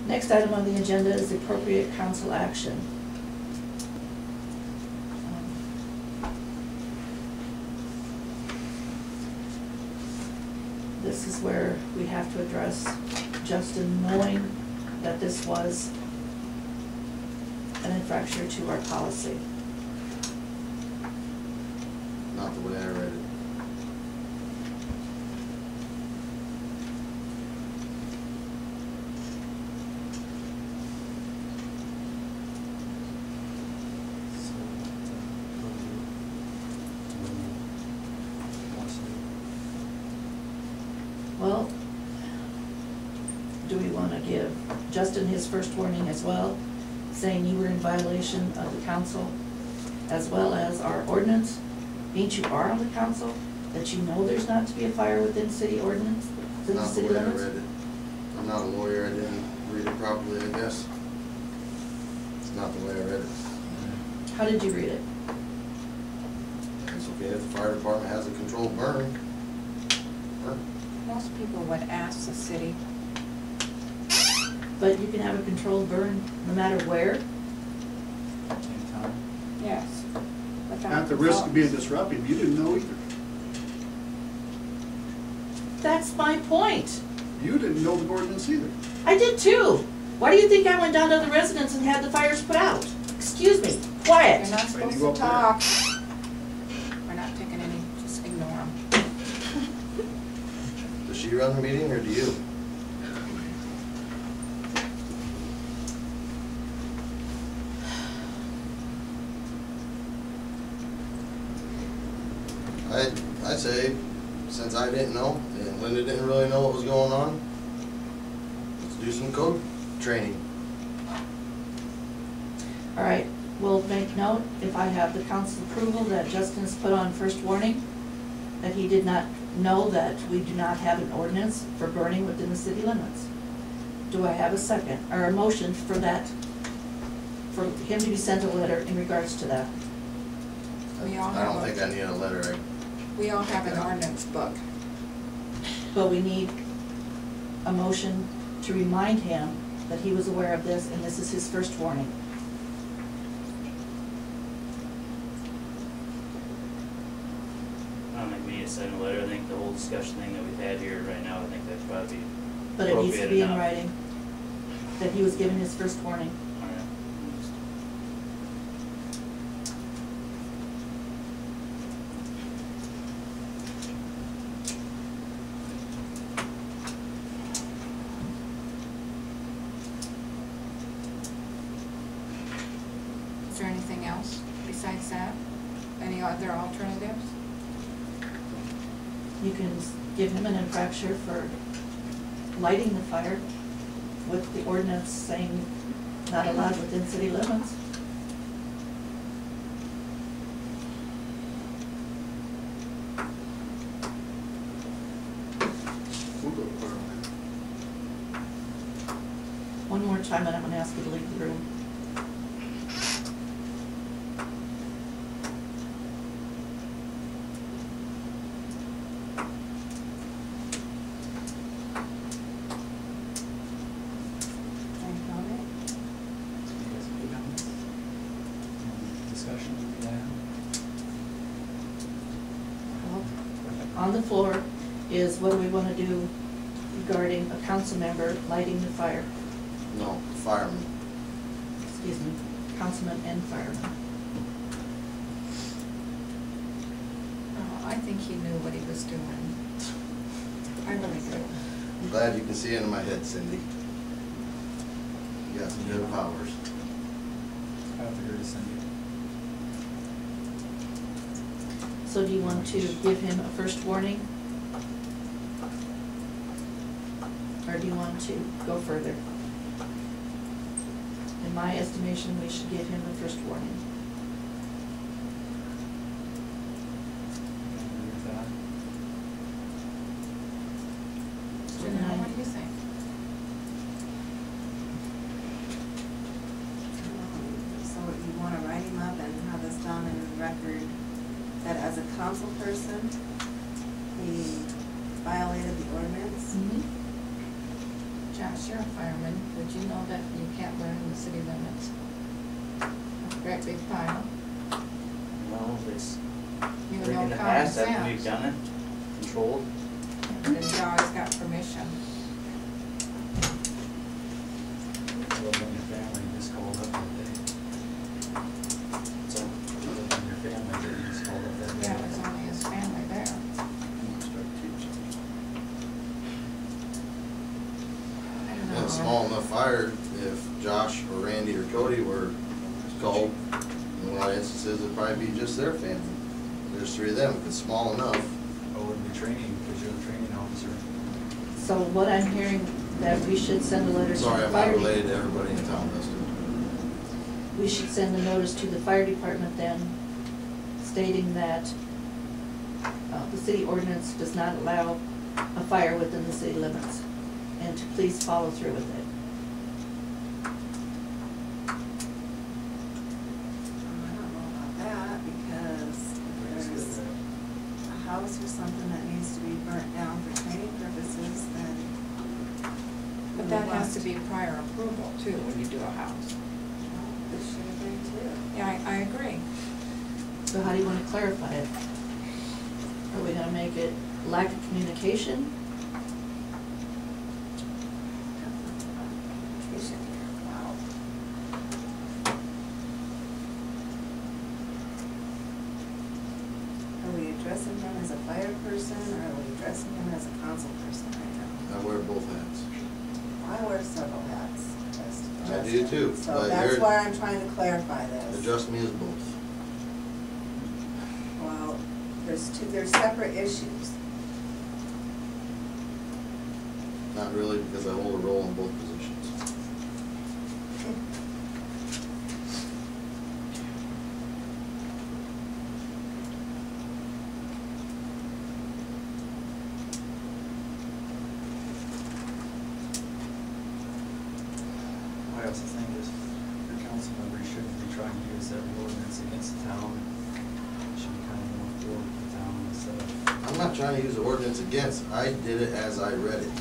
Next item on the agenda is appropriate council action. This is where we have to address Justin knowing that this was an infraction to our policy. Not the way I read it. Well, do we want to give Justin his first warning as well, saying you were in violation of the council, as well as our ordinance? Means you are on the council, that you know there's not to be a fire within city ordinance, within the city limits? Not the way I read it. I'm not a lawyer, I didn't read it properly, I guess. It's not the way I read it. How did you read it? It's okay if the fire department has a controlled burn. Burn. Most people would ask the city. But you can have a controlled burn no matter where? Anytime. Yes. At the risk of being disruptive, you didn't know either. That's my point. You didn't know the ordinance either. I did too. Why do you think I went down to the residence and had the fires put out? Excuse me, quiet. You're not supposed go to up talk. We're not taking any, just ignore them. Does she run the meeting or do you? I'd say, since I didn't know, and Linda didn't really know what was going on, let's do some code training. All right, we'll make note, if I have the council approval, that Justin's put on first warning, that he did not know that we do not have an ordinance for burning within the city limits. Do I have a second, or a motion for that, for him to be sent a letter in regards to that? We all I don't have think I need a letter. We all have an ordinance book. But we need a motion to remind him that he was aware of this, and this is his first warning. I don't think we need to send a letter. I think the whole discussion thing that we've had here right now, I think that's probably But it needs to be in enough. writing, that he was given his first warning. All right. Is there anything else besides that? Any other alternatives? You can give him an infraction for lighting the fire with the ordinance saying not allowed within city limits. We'll go far away. One more time and I'm gonna ask you to leave the room. Any comment? You guys good on this? Any discussion we have? On the floor is what do we wanna do regarding a council member lighting the fire? No, fireman. Excuse me, councilman and fireman. Oh, I think he knew what he was doing. I really do. I'm glad you can see into my head, Cindy. You got some good powers. I have to hear to send you. So do you want to give him a first warning? Or do you want to go further? In my estimation, we should give him a first warning. Agree with that? Janelle, what do you think? So you want to write him up and have this done in the record that as a council person, he violated the ordinance? Josh, you're a fireman, did you know that you can't burn in the city limits? A great big pile. No, it's, You in know the common past, after we've sense. done it, controlled, And you always got permission. Well, when your family just called up that day. So, other than your family, they just called up that day. Yeah, it was only his family there. I don't know. And a small enough fire, if Josh or Randy or Cody were called, in a lot of instances, it'd probably be just their family. There's three of them, if it's small enough. Oh, it'd be training, because you're a training officer. So what I'm hearing, that we should send a letter to the Sorry, I'm fire. not related to everybody in town, Dustin. We should send a notice to the fire department then, stating that the city ordinance does not allow a fire within the city limits, and to please follow through with it. I don't know about that, because if there's a house or something that needs to be burnt down for training purposes, then. But that has to be prior approval too, when you do a house. It should have been too. Yeah, I agree. So how do you want to clarify it? Are we gonna make it lack of communication? Wow. Are we addressing him as a fire person, or are we addressing him as a council person right now? I wear both hats. I wear several hats. Just I do too, So but that's you're- why I'm trying to clarify this. Adjust me as both. Well, there's separate issues. Not really, because I hold a role in both positions. I also think as your council member, you shouldn't be trying to use every ordinance against the town. You should be kind of more for the town instead of. I'm not trying to use the ordinance against, I did it as I read it.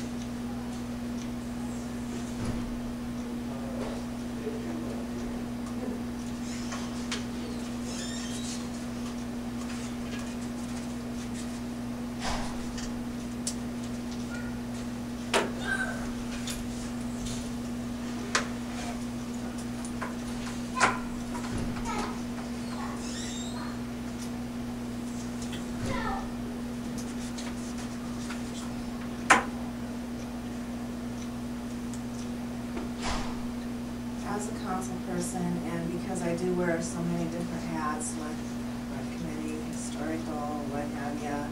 As a council person, and because I do wear so many different hats, like rec committee, historical, what have ya,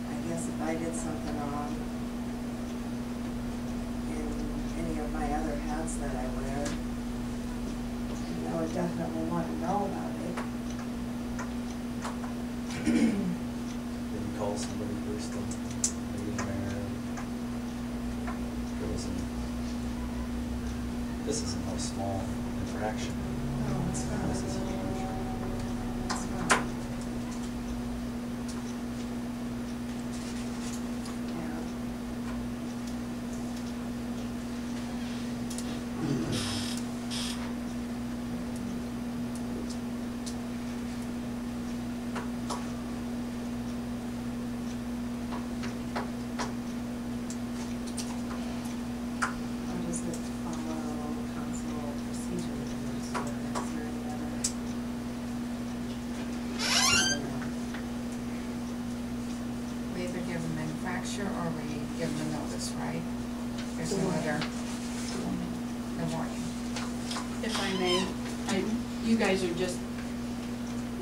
I guess if I did something wrong in any of my other hats that I wear, I would definitely want to know about it. Then you call somebody first, maybe the mayor. Goes and, this isn't no small infraction. No, it's not. This is huge. It's not. Yeah. Or does it follow council procedure rules, or is there any other? I don't know. We either give them manufacturer or we give them a notice, right? There's no other, no warning. If I may, you guys are just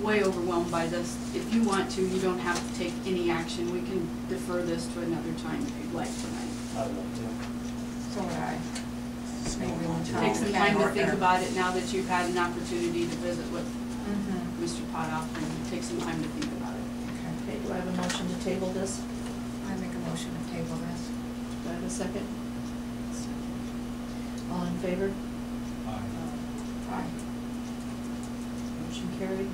way overwhelmed by this. If you want to, you don't have to take any action. We can defer this to another time if you'd like tonight. I would love to. So would I. Maybe we'll tell Take them some the time to order. think about it now that you've had an opportunity to visit with Mhm. Mr. Potoff, and take some time to think about it. Okay, do I have a motion to table this? I make a motion to table this. Do I have a second? All in favor? Aye. Aye. Motion carried.